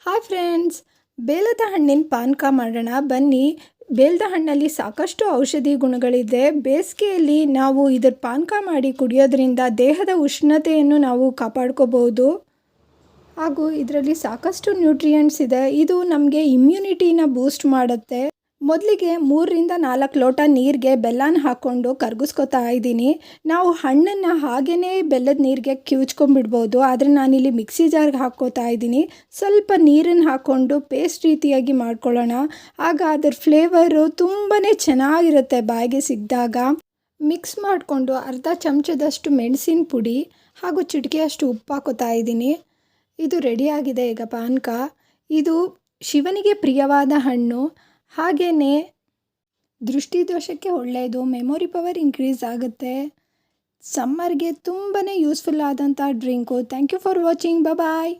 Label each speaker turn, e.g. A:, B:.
A: Hi friends, ಬೇಲದ ಹಣ್ಣಿನ ಪಾನಕ ಮಾಡೋಣ ಬನ್ನಿ. ಬೇಲದ ಹಣ್ಣಲ್ಲಿ ಸಾಕಷ್ಟು ಔಷಧಿ ಗುಣಗಳಿದೆ. ಬೇಸಿಗೆಯಲ್ಲಿ ನಾವು ಇದರ ಪಾನಕ ಮಾಡಿ ಕುಡಿಯೋದ್ರಿಂದ ದೇಹದ ಉಷ್ಣತೆಯನ್ನು ನಾವು ಕಾಪಾಡ್ಕೋಬಹುದು. ಹಾಗೂ ಇದರಲ್ಲಿ ಸಾಕಷ್ಟು ನ್ಯೂಟ್ರಿಯೆಂಟ್ಸ್ ಇದೆ. ಇದು ನಮಗೆ ಇಮ್ಯುನಿಟಿನ ಬೂಸ್ಟ್ ಮಾಡುತ್ತೆ. ಮೊದಲಿಗೆ 3-4 ಲೋಟ ನೀರಿಗೆ ಬೆಲ್ಲನ ಹಾಕ್ಕೊಂಡು ಕರಗಿಸ್ಕೊತಾ ಇದ್ದೀನಿ. ನಾವು ಹಣ್ಣನ್ನು ಹಾಗೇ ಬೆಲ್ಲದ ನೀರಿಗೆ ಕಿವುಚ್ಕೊಂಡ್ಬಿಡ್ಬೋದು, ಆದರೆ ನಾನಿಲ್ಲಿ ಮಿಕ್ಸಿ ಜಾರ್ಗೆ ಹಾಕ್ಕೋತಾ ಇದ್ದೀನಿ. ಸ್ವಲ್ಪ ನೀರನ್ನು ಹಾಕ್ಕೊಂಡು ಪೇಸ್ಟ್ ರೀತಿಯಾಗಿ ಮಾಡ್ಕೊಳ್ಳೋಣ. ಆಗ ಅದರ ಫ್ಲೇವರು ತುಂಬಾ ಚೆನ್ನಾಗಿರುತ್ತೆ ಬಾಯಿಗೆ ಸಿಕ್ಕಿದಾಗ. ಮಿಕ್ಸ್ ಮಾಡಿಕೊಂಡು ಅರ್ಧ ಚಮಚದಷ್ಟು ಮೆಣಸಿನ ಪುಡಿ ಹಾಗೂ ಚಿಟಿಕೆಯಷ್ಟು ಉಪ್ಪು ಹಾಕೋತಾ ಇದ್ದೀನಿ. ಇದು ರೆಡಿಯಾಗಿದೆ ಈಗ ಪಾನಕ. ಇದು ಶಿವನಿಗೆ ಪ್ರಿಯವಾದ ಹಣ್ಣು. ಹಾಗೆಯೇ ದೃಷ್ಟಿದೋಷಕ್ಕೆ ಒಳ್ಳೆಯದು, ಮೆಮೊರಿ ಪವರ್ ಇನ್ಕ್ರೀಸ್ ಆಗುತ್ತೆ. ಸಮ್ಮರ್ಗೆ ತುಂಬಾ ಯೂಸ್ಫುಲ್ ಆದಂಥ drink. Thank you for watching. Bye.